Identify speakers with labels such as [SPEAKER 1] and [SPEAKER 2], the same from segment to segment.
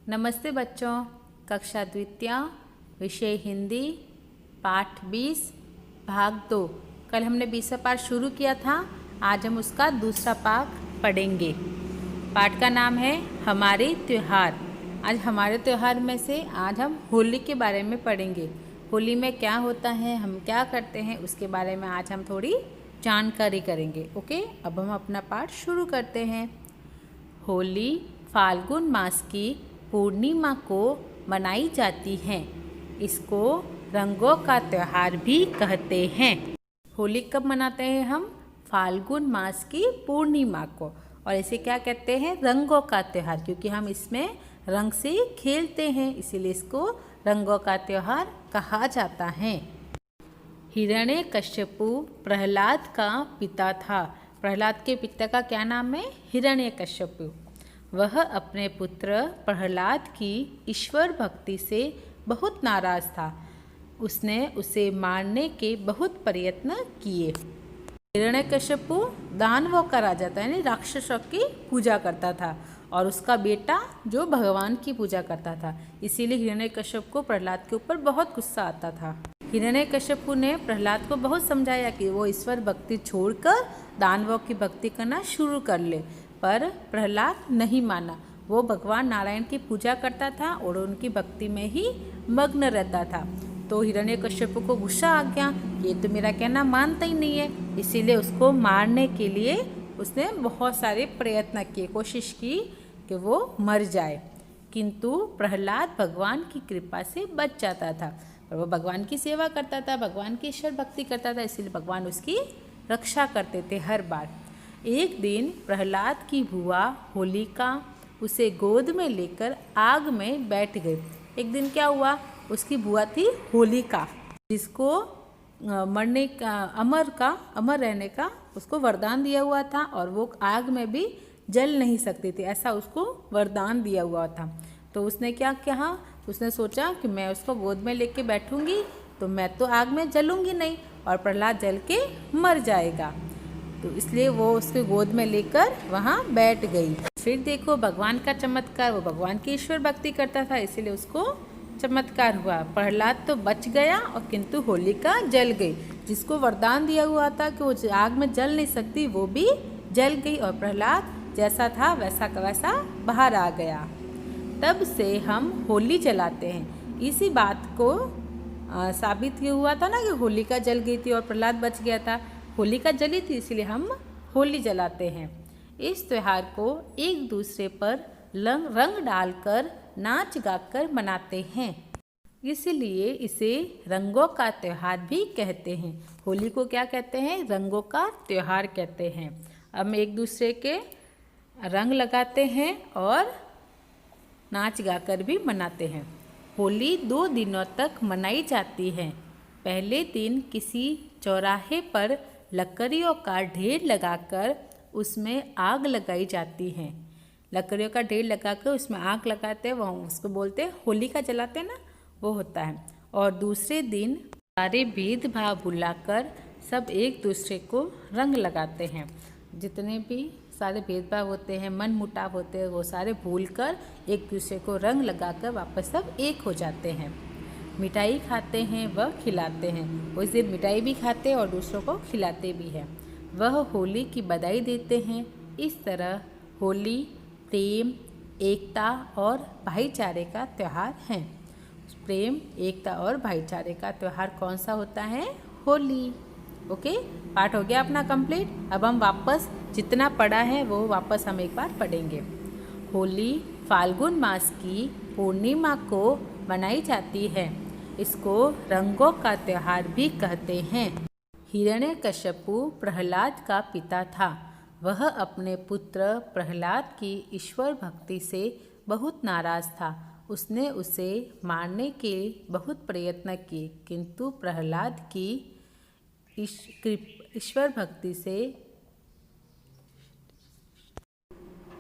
[SPEAKER 1] नमस्ते बच्चों। कक्षा द्वितीय, विषय हिंदी, पाठ 20, भाग 2। कल हमने 20वां पाठ शुरू किया था। आज हम उसका दूसरा पाठ पढ़ेंगे। पाठ का नाम है हमारे त्योहार। आज हमारे त्योहार में से आज हम होली के बारे में पढ़ेंगे। होली में क्या होता है, हम क्या करते हैं, उसके बारे में आज हम थोड़ी जानकारी करेंगे। ओके, अब हम अपना पाठ शुरू करते हैं। होली फाल्गुन मास की पूर्णिमा को मनाई जाती है। इसको रंगों का त्यौहार भी कहते हैं। होली कब मनाते हैं हम? फाल्गुन मास की पूर्णिमा को। और इसे क्या कहते हैं? रंगों का त्यौहार, क्योंकि हम इसमें रंग से खेलते हैं, इसीलिए इसको रंगों का त्यौहार कहा जाता है। हिरण्यकश्यपु प्रहलाद का पिता था। प्रहलाद के पिता का क्या नाम है? हिरण्यकश्यपु। वह अपने पुत्र प्रहलाद की ईश्वर भक्ति से बहुत नाराज था। उसने उसे मारने के बहुत प्रयत्न किए। हिरण्यकश्यपु दानवों का राजा था, यानी राक्षसों की पूजा करता था, और उसका बेटा जो भगवान की पूजा करता था। इसीलिए हिरण्यकश्यप को प्रहलाद के ऊपर बहुत गुस्सा आता था। हिरण्यकश्यपु ने प्रहलाद को बहुत समझाया कि वो ईश्वर भक्ति छोड़कर दानवों की भक्ति करना शुरू कर ले, पर प्रहलाद नहीं माना। वो भगवान नारायण की पूजा करता था और उनकी भक्ति में ही मग्न रहता था। तो हिरण्यकश्यप को गुस्सा आ गया, ये तो मेरा कहना मानता ही नहीं है। इसीलिए उसको मारने के लिए उसने बहुत सारे प्रयत्न किए, कोशिश की कि वो मर जाए। किंतु प्रहलाद भगवान की कृपा से बच जाता था, और वो भगवान की सेवा करता था, भगवान की ईश्वर भक्ति करता था, इसीलिए भगवान उसकी रक्षा करते थे हर बार। एक दिन प्रहलाद की बुआ होलिका उसे गोद में लेकर आग में बैठ गई। एक दिन क्या हुआ, उसकी बुआ थी होलिका, जिसको मरने का अमर रहने का उसको वरदान दिया हुआ था, और वो आग में भी जल नहीं सकती थी, ऐसा उसको वरदान दिया हुआ था। तो उसने क्या कहा, उसने सोचा कि मैं उसको गोद में लेके बैठूंगी तो मैं तो आग में जलूंगी नहीं, और प्रहलाद जल के मर जाएगा। तो इसलिए वो उसके गोद में लेकर वहाँ बैठ गई। फिर देखो भगवान का चमत्कार, वो भगवान की ईश्वर भक्ति करता था, इसीलिए उसको चमत्कार हुआ। प्रहलाद तो बच गया, और किंतु होलिका जल गई। जिसको वरदान दिया हुआ था कि वो आग में जल नहीं सकती, वो भी जल गई, और प्रहलाद जैसा था वैसा का वैसा बाहर आ गया। तब से हम होली जलाते हैं। इसी बात को साबित ये हुआ था ना कि होलिका जल गई थी और प्रहलाद बच गया था। होलिका जली थी, इसलिए हम होली जलाते हैं। इस त्यौहार को एक दूसरे पर रंग डालकर नाच गाकर मनाते हैं, इसलिए इसे रंगों का त्यौहार भी कहते हैं। होली को क्या कहते हैं? रंगों का त्यौहार कहते हैं। हम एक दूसरे के रंग लगाते हैं और नाच गाकर भी मनाते हैं। होली 2 दिनों तक मनाई जाती है। पहले दिन किसी चौराहे पर लकड़ियों का ढेर लगाकर उसमें आग लगाई जाती है। लकड़ियों का ढेर लगाकर उसमें आग लगाते हैं, वो उसको बोलते हैं होलिका जलाते हैं ना, वो होता है। और दूसरे दिन सारे भेदभाव भुलाकर सब एक दूसरे को रंग लगाते हैं। जितने भी सारे भेदभाव होते हैं, मन मुटाव होते हैं, वो सारे भूलकर एक दूसरे को रंग लगाकर वापस सब एक हो जाते हैं। मिठाई खाते हैं, वह खिलाते हैं। उस दिन मिठाई भी खाते हैं और दूसरों को खिलाते भी हैं। वह होली की बधाई देते हैं। इस तरह होली प्रेम, एकता और भाईचारे का त्यौहार है। प्रेम, एकता और भाईचारे का त्यौहार कौन सा होता है? होली। ओके, पाठ हो गया अपना कंप्लीट। अब हम वापस जितना पढ़ा है वो वापस हम एक बार पढ़ेंगे। होली फाल्गुन मास की पूर्णिमा को मनाई जाती है। इसको रंगों का त्यौहार भी कहते हैं। हिरण्यकश्यपु प्रहलाद का पिता था। वह अपने पुत्र प्रहलाद की ईश्वर भक्ति से बहुत नाराज था। उसने उसे मारने के बहुत प्रयत्न किए, किंतु प्रहलाद की ईश्वर भक्ति से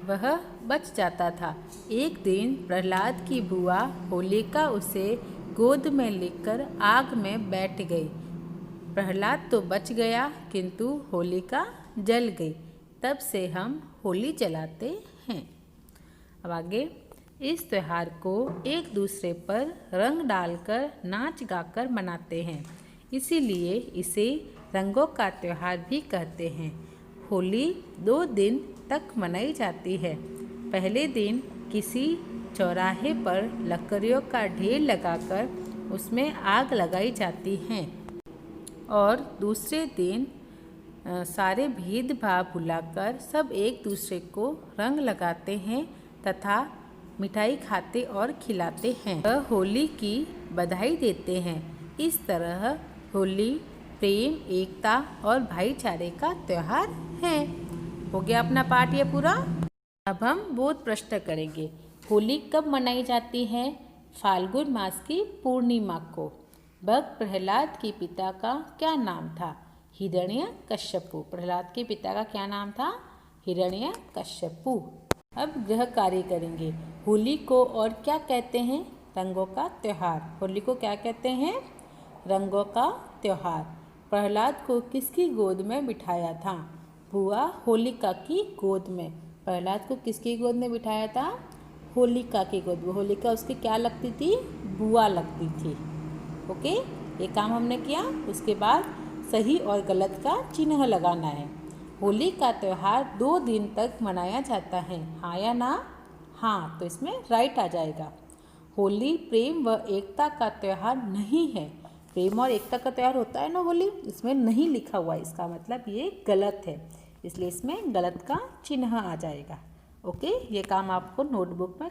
[SPEAKER 1] वह बच जाता था। एक दिन प्रहलाद की बुआ होलिका उसे गोद में लेकर आग में बैठ गई। प्रहलाद तो बच गया, किंतु होलिका जल गई। तब से हम होली जलाते हैं। अब आगे, इस त्यौहार को एक दूसरे पर रंग डालकर नाच गाकर मनाते हैं, इसीलिए इसे रंगों का त्यौहार भी कहते हैं। होली 2 दिन तक मनाई जाती है। पहले दिन किसी चौराहे पर लकड़ियों का ढेर लगाकर उसमें आग लगाई जाती है और दूसरे दिन सारे भेदभाव भुलाकर सब एक दूसरे को रंग लगाते हैं तथा मिठाई खाते और खिलाते हैं। होली की बधाई देते हैं। इस तरह होली प्रेम, एकता और भाईचारे का त्यौहार है। हो गया अपना पाठ ये पूरा। अब हम बोध प्रश्न करेंगे। होली कब मनाई जाती है? फाल्गुन मास की पूर्णिमा को। भक्त प्रहलाद के पिता का क्या नाम था? हिरण्यकश्यपु। प्रहलाद के पिता का क्या नाम था? हिरण्यकश्यपु। अब गृह कार्य करेंगे। होली को और क्या कहते हैं? रंगों का त्यौहार। होली को क्या कहते हैं? रंगों का त्यौहार। प्रहलाद को किसकी गोद में बिठाया था? बुआ होलिका की गोद में। प्रहलाद को किसकी गोद में बिठाया था? होलिका की गोद में। होलिका उसकी क्या लगती थी? बुआ लगती थी। ओके, ये काम हमने किया। उसके बाद सही और गलत का चिन्ह लगाना है। होली का त्यौहार 2 दिन तक मनाया जाता है। हाँ या ना? हाँ, तो इसमें राइट आ जाएगा। होली प्रेम व एकता का त्यौहार नहीं है। प्रेम और एकता का त्यौहार होता है ना होली, इसमें नहीं लिखा हुआ है, इसका मतलब ये गलत है, इसलिए इसमें गलत का चिन्ह आ जाएगा। ओके, ये काम आपको नोटबुक में